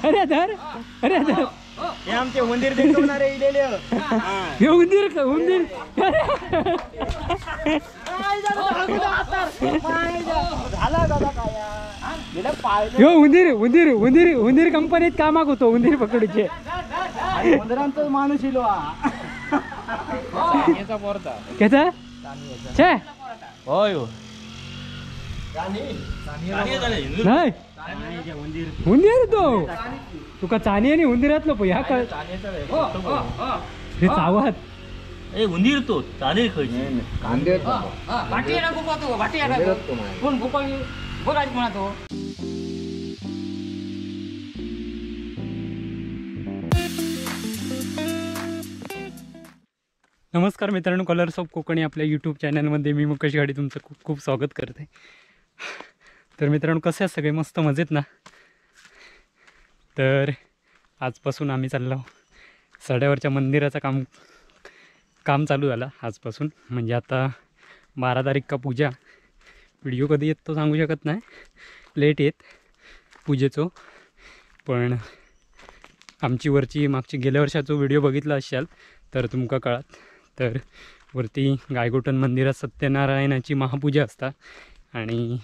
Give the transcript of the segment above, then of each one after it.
अरे धर अरे धर हे आमचे उंदीर देखवणारे इलेले हे उंदीर उंदीर यो उंदीर उंदीर उंदीर उंदीर कंपनीत कामाक होतो उंदीर पकडूचे उंदरांचा माणूस इलो केचा छे होय नाही उंदीर तो तुका चानी आणि उंदीरातलो पण ह्या कळ हे चावत ए उंदीर तो चालेल खायची कांदे भाटी गोपा तो भाटी कोण गोपा बघायच म्हणा तो. नमस्कार मित्रांनो, कलर्स ऑफ कोकणी आपल्या यूट्यूब चॅनलमध्ये मी मुकेश घाडी तुमचं खूप खूप स्वागत करते. तर मित्रांनो, कसे आहेत सगळे? मस्त मजेत ना? तर आजपासून आम्ही चाललो सड्यावरच्या मंदिराचं काम चालू झालं आजपासून. म्हणजे आता 12 तारीख का पूजा. व्हिडिओ कधी येत तो सांगू शकत नाही, लेट येत पूजेचो. पण आमची वरची मागची गेल्या वर्षाचा व्हिडिओ बघितला असाल तर तुमका कळत. तर वरती गायगोटन मंदिरात सत्यनारायणाची महापूजा असता आणि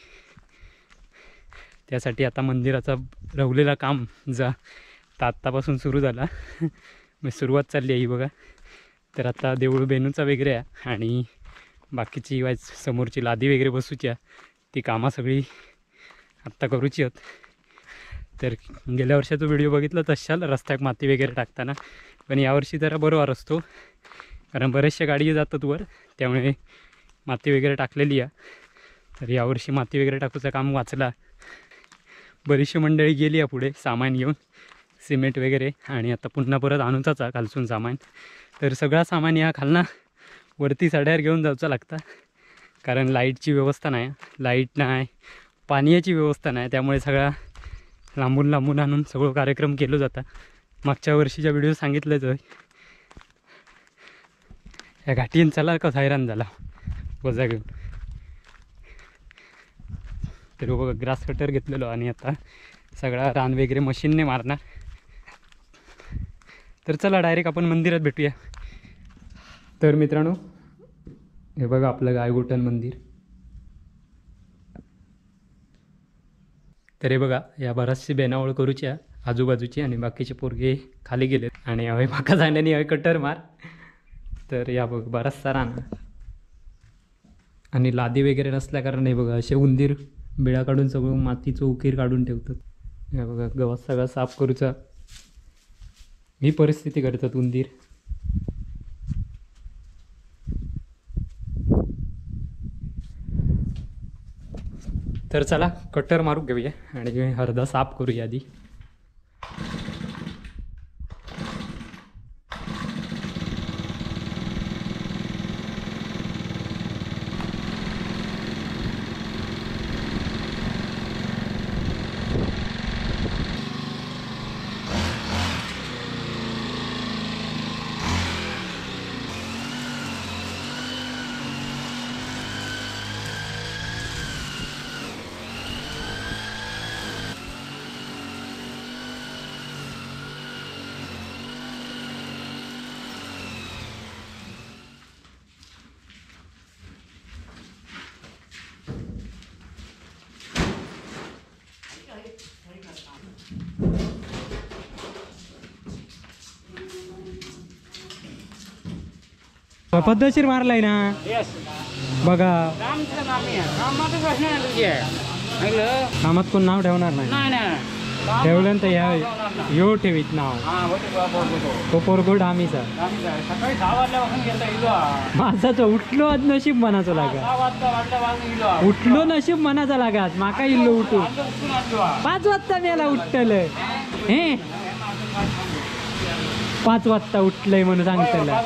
त्यासाठी आता मंदिराचा रवलेला काम आत्तापासून सुरू झाला. मग सुरुवात चालली आहे ही बघा. तर आता देऊळ बेनूचा वगैरे आहे आणि बाकीची समोरची लादी वगैरे बसूची आहे, ती कामं सगळी आत्ता करूची आहेत. तर गेल्या वर्षाचा व्हिडिओ बघितला तशाल रस्त्यात माती वगैरे टाकताना. पण यावर्षी जरा बरोबर असतो कारण बरेचशा गाडी जातात वर, त्यामुळे माती वगैरे टाकलेली आहे. तर यावर्षी माती वगैरे टाकूचं काम वाचला. बरीचशी मंडळी गेली आहे पुढे सामान घेऊन, सिमेंट वगैरे. आणि आता पुन्हा परत आणूचाच आहे खालसून सामान. तर सगळा सामान या खालना वरती सड्यावर घेऊन जायचं लागतं कारण लाईटची व्यवस्था नाही, लाईट नाही, पाण्याची व्यवस्था नाही. त्यामुळे सगळा लांबून लांबून आणून सगळं कार्यक्रम केलं जातं. मागच्या वर्षीच्या व्हिडिओ सांगितलंच आहे. या घाटीन चला का हैराण झाला वजा घेऊन. तर बघा ग्रास कटर घेतलेलो आणि आता सगळा रान वगैरे मशीनने मारणार. तर चला डायरेक्ट आपण मंदिरात भेटूया. तर मित्रांनो, हे बघा आपलं गायगोटन मंदिर. तर हे बघा, या बराचशी बेनावळ करूची आहे आजूबाजूची आणि बाकीचे पोरगे खाली गेले आणि हवे माका जाण्याने हवे कटर मार. तर या बघ बराचसा रान आणि लादी वगैरे नसल्या कारण हे बघा असे उंदीर बिळा काढून सगळं मातीचं उकीर काढून ठेवतात. हे बघा गवत सगळं साफ करूचा ही परिस्थिती करतात उंदीर. तर चला कटर मारू घेऊया आणि हरदा साफ करूया आधी. पद्धतशीर मारलाय ना बघा. कामात कोण नाव ठेवणार नाही, ठेवलं तर यो ठेवीत नाव तो पोरगोड आम्हीचा माझा उठलो आज नशीब मनाचं लागा, उठलो नशीब मनाचा लागात माका इल्लो उठून 5 वाजता मेला उठलं हे 5 वाजता उठलंय म्हणून सांगताना.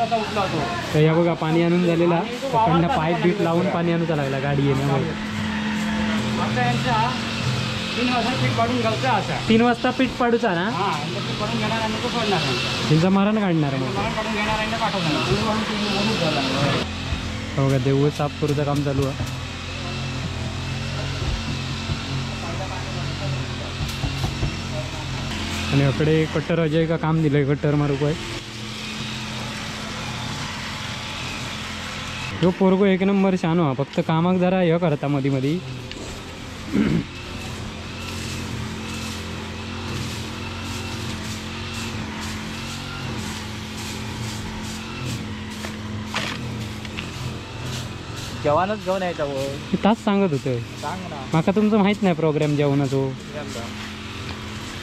तर या बघा पाणी आणून झालेला, पकडनं पाईप बीप लावून पाणी आणूचा लागला गाडी येण्यामुळे. 3 वाजता पीठ पाडूचा ना, त्यांचा मरण काढणार मग. बघा देऊळ साफ करूचं काम चालू आहे. आणि अकडे कट्टर अजय का काम दिलंय कट्टर मारूक आहे. तो पोरगो एक नंबर शानो हा, फक्त कामाक जरा हे करता मधी मधी. जेवणच घेऊन यायचं तास सांगत होतं. सांग ना. माका तुमचं माहित नाही प्रोग्राम जेवणाचो.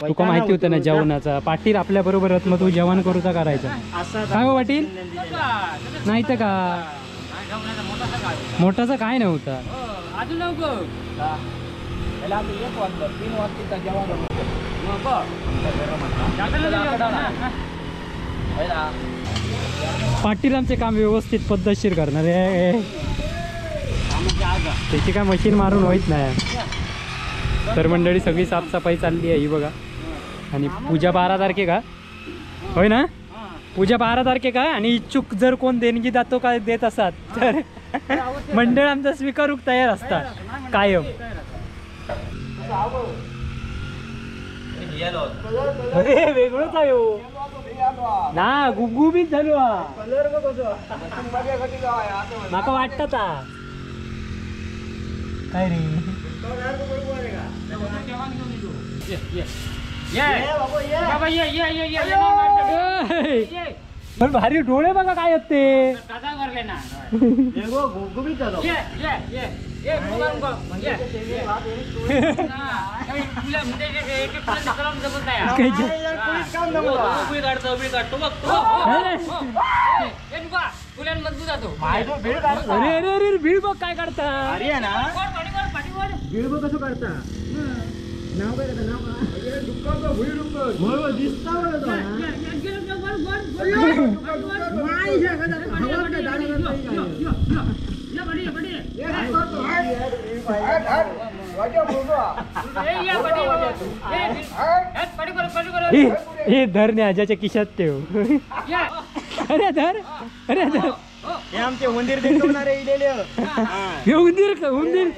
तुका माहिती होतं ना जेवणाचा. पाटील आपल्या बरोबर होत, मग तू जेवण करूचा करायचा काय हो पाटील? नाही तर का मोठासा काय नव्हता. अजून पाटील आमचे काम व्यवस्थित पद्धतशीर करणार आहे. त्याची काय मशीन मारून होईत नाही. तर मंडळी सगळी साफसफाई चालली आहे ही बघा. आणि पूजा 12 तारखेका होय ना? पूजा 12 तारखेका. आणि इच्छुक जर कोण देणगी दातो काय देत असतात तर मंडळ आमचा स्वीकारूक तयार असता कायम. अरे वेगळंच आहे हो ना. गुबगुबीत झालो माका वाटत काय रे. पण भारी डोळे बघा काय आहेत ते. अरे अरे अरे बीळ बघ काय काढता. बीळ बघ कसं काढता. नाव काय हे धर ने आजाच्या खिशात ठेव. अरे धर अरे धर. हे आमचे उंदीर देखवणारे इलेले. हे उंदीर उंदीर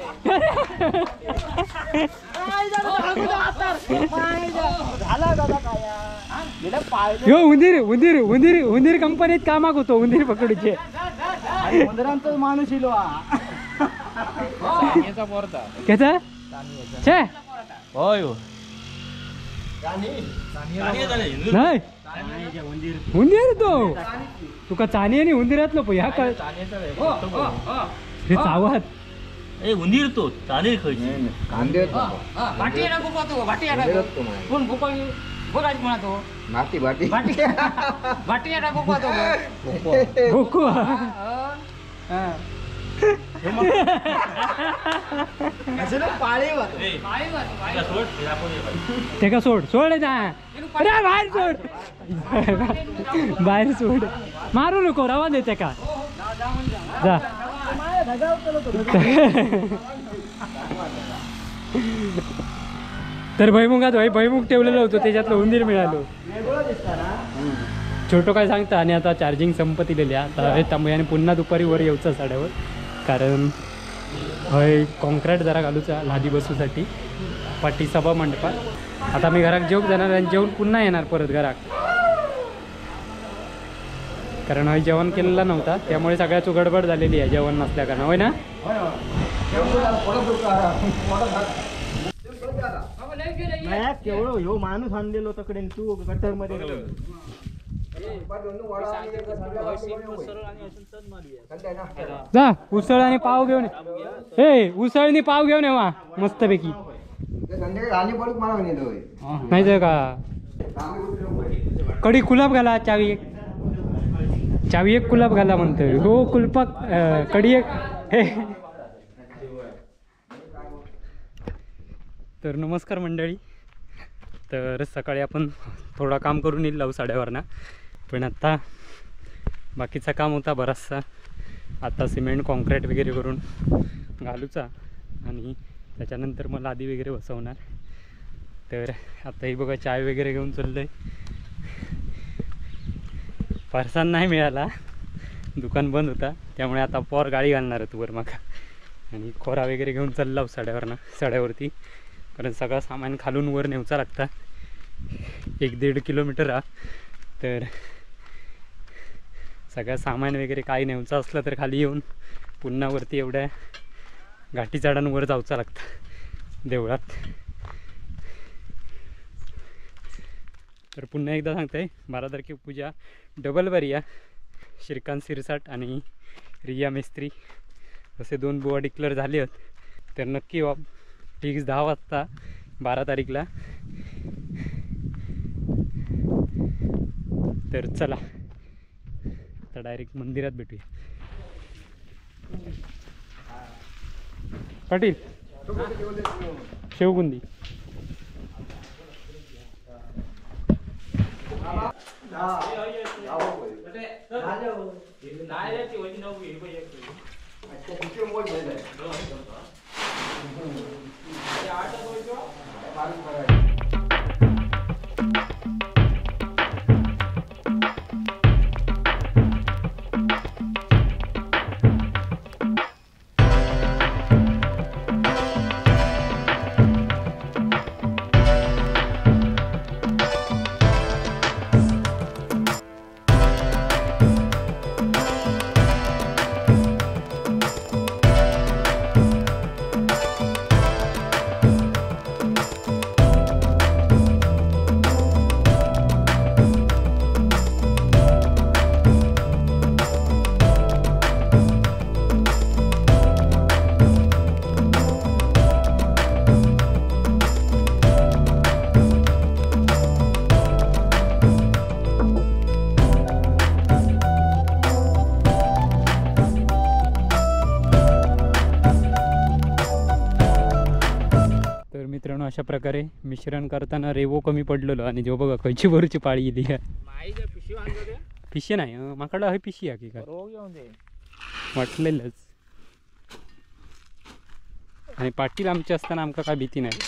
उंदीर उंदीर उंदीर उंदीर कंपनीत कामाक होतो. उंदीर पकडूचे उंदरांचा माणूस इलो कसा छे होय नाही उंदीर तो तुका चाणी आणि उंदीरातलो प ह्या कळ हे चावत. ए उंदीर तो चालेल खायची. कांदे भाटी येणार गोपा तो भाटी येणार कोण गोपा बघायचं म्हणा तो बाटी बाटी भाटी भाटी येणार गोपा तो गोकू ते का सोड सोड जा. अरे बाहेर सोड बाहेर सोड. मारू नको रवा दे ते का जा. तर भैमुगात भैमुग ठेवलेलं होतं त्याच्यातलं उंदीर मिळालो. छोटो काय सांगता. आणि आता चार्जिंग संपत दिलेली आता त्यामुळे पुन्हा दुपारी वर येऊचा साड्यावर. कारण हय कॉन्क्रीट जरा घालूचा लादी बसूसाठी पाठी सभा मंडपात. आता मी घरात जेवून जाणार आणि जेवून पुन्हा येणार परत घरात. कारण हय जेवण केलेलं नव्हता त्यामुळे सगळ्याच गडबड झालेली आहे जेवण नसल्या कारण होय ना. केवळ ह्यो माणूस आणलेलो तकडे तू गटर मध्ये जा उसळ आणि पाव घेऊन ए उसळ आणि पाव घेऊन ये वा मस्तपैकी. नाही तर का कडी कुलाब घाला. चावी एक चावी एक कुलाब घाला म्हणतोय हो. कुलपाक कडी एक हे. तर नमस्कार मंडळी. तर सकाळी आपण थोडा काम करून येईल लावू साड्यावरनं. पण आत्ता बाकीचा काम होता बराचसा. आता सिमेंट कॉन्क्रीट वगैरे करून घालूचा आणि त्याच्यानंतर मग लादी वगैरे बसवणार. तर आता ही बघा चाय वगैरे घेऊन चाललो आहे. फरसाण नाही मिळाला दुकान बंद होता त्यामुळे आता पोर गाडी घालणार आहे वर मग. आणि खोरा वगैरे घेऊन चालला साड्यावरती कारण सगळं सामान खालून वर नेऊचा लागता. 1-1.5 किलोमीटर हा. तर सगळं सामान वगैरे काही न्यायचं असलं तर खाली येऊन पुन्हा वरती एवढ्या घाटी चढांवर जाऊचं लागतं देवळात. तर पुन्हा एकदा सांगते 12 तारखे पूजा डबल बरिया श्रीकांत सिरसाट आणि रिया मिस्त्री असे 2 बुवा डिक्लेअर झाले आहेत. तर नक्की फिक्स 10 वाजता 12 तारीखला. तर चला आता डायरेक्ट मंदिरात भेटूया. पाटील शेवगुंदी मित्रांनो अशा प्रकारे मिश्रण करताना रेवो कमी पडलेलो आणि जो बघा खयची भरूची पाळी येली पिशे नाही माकडं आहे पिशी आहे की काय वाटलेलंच. आणि पाटील आमचे असताना आमका काय भीती नाही.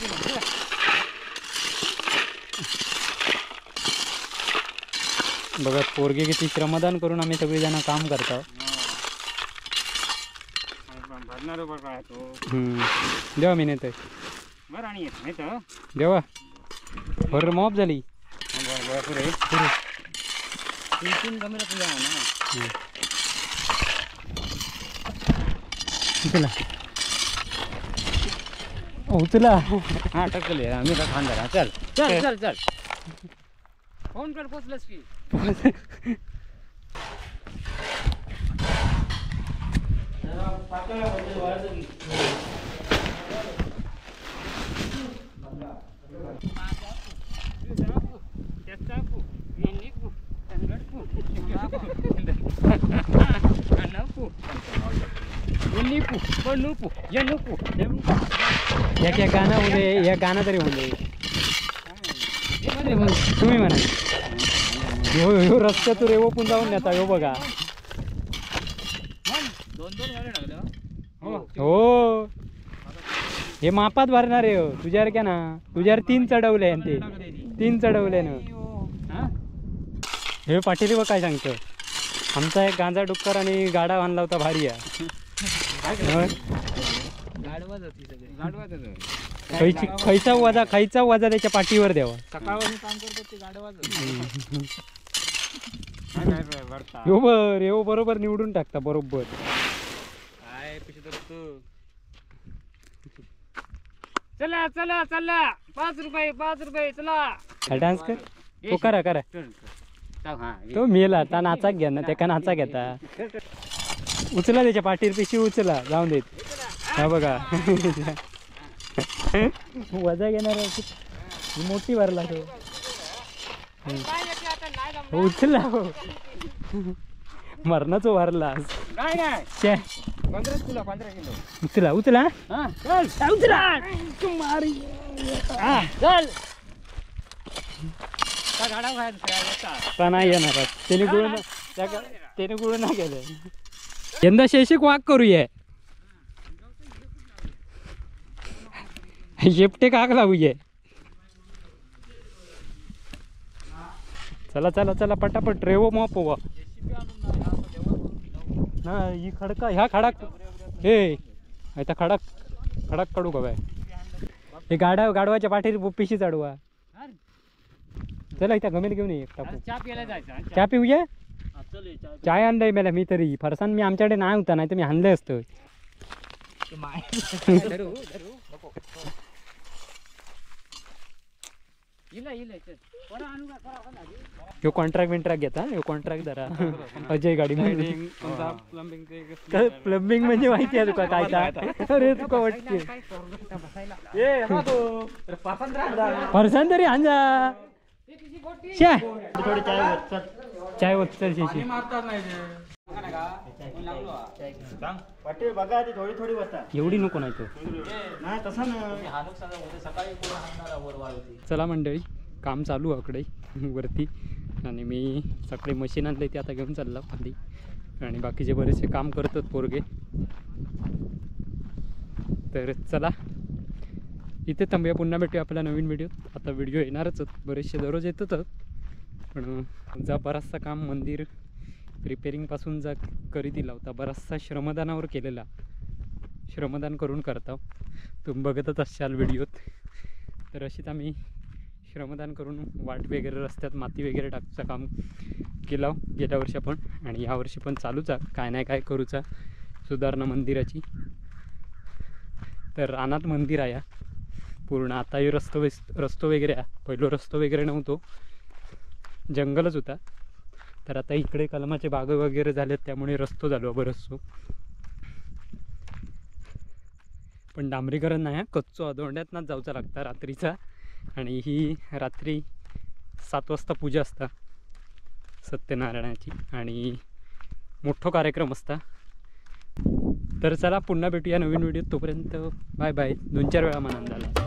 बघा पोरगे किती श्रमदान करून आम्ही सगळेजण काम करतो. देवा मी नेतोय देवा बरं मॉप झाली. उचला हा टकले आम्ही का खानदार. चल चल चल चल फोन कर पोचलंस की. या गाणं होते या गाणं तरी होते तुम्ही म्हणा. ह्यो रस्त्या तू रेवो पण जाऊन नेता ह्यो बघा. हो हे मापात भरणार आहे तुझ्यावर क्या ना तुझ्यावर 3 चढवले ते 3 चढवले ना. हे पाटील बघ काय सांगतो. आमचा एक गांजा डुक्कर आणि गाडा बांधला होता भारी आहे. खायचा वजा त्याच्या पाठीवर द्यावा. हो बरोबर निवडून टाकता बरोबर. चला चला चला 5 रुपये चला डान्स कर. तो करा करा तो मेला ता नाचाक घ्या ना त्याका नाचा घेता. उचला त्याच्या पाठीवर पिशी उचला जाऊन देत. हा बघा वजा घेणार मोठी भरला तो उचला मरणाचो भरला. उचला उचला नाही येणार त्याने गुळ ना गेलं. यंदा शेशिक वाघ करूया. शेपटे काक लावूया. चला चला चला पटापट रेवो मॉप होवा ना. ही खडका ह्या खडाक हे आता खडक काढू का बाय. हे गाडवाच्या पाठीवर पिशी चढवा. चला इथं गमेल घेऊन ये एक टाकू. चहा प्यायला जायचं. चहा पिऊया. हा, चल ये, चाय चाय आणलंय मला मी तरी. फरसान मी आमच्याकडे नाही होता, नाही तर मी आणलं असतं. पे. माय. धरू नको. इला चल. कोणा आणू का करा. ह्यो कॉन्ट्रॅक्ट बिंट्रॅक्ट घेता. ह्यो कॉन्ट्रॅक्ट जरा अजय गाडी म्हणून. प्लंबिंग म्हणजे माहिती आहे तुका काय ता? अरे तुका वाटते फरसान तरी आणजा. शे थोडी चाय होत, चल. चाय वचल शेशी. वाटेल बघा ती थोडी थोडी बसा. एवढी नको नाही तो. नाही तसा ना. चला मंडळी, काम चालू आकडे वरती. आणि मी सगळे मशीन आणले ते आता घेऊन चालला खाली. आणि बाकीचे बरेचसे काम करतात पोरगे. तर चला इथे थांबूया. पुन्हा भेटूया आपल्या नवीन व्हिडिओत. आता व्हिडिओ येणारच बरेचसे दररोज येतातच, पण जा बराचसा काम मंदिर रिपेरिंगपासून जा करी दिला होता. बराचसा श्रमदानावर केलेला. श्रमदान करून करता तुम्ही बघतच असाल व्हिडिओत. तर अशीच आम्ही श्रमदान करून वाट वगैरे रस्त्यात माती वगैरे टाकूचं काम केलं गेल्या वर्षी आपण. आणि यावर्षी पण चालूच आहे काय नाही काय करूचा सुधारणा मंदिराची. तर रानात मंदिर आहे पूर्ण. आता हे रस्तो वगैरे आहे. पहिलं रस्तो वगैरे नव्हतो, जंगलच होता. तर आता इकडे कलमाचे बाग वगैरे झालेत, त्यामुळे रस्तो झालो बरंचसो. पण डांबरीकरण नाही, कच्चो अधोंड्यातनंच जाऊचा लागता रात्रीचा. आणि ही रात्री 7 वाजता पूजा असता सत्यनारायणाची. आणि मोठा कार्यक्रम असता. तर चला पुन्हा भेटूया नवीन व्हिडिओ. तोपर्यंत बाय बाय. 2-4 वेळा मनान झाला.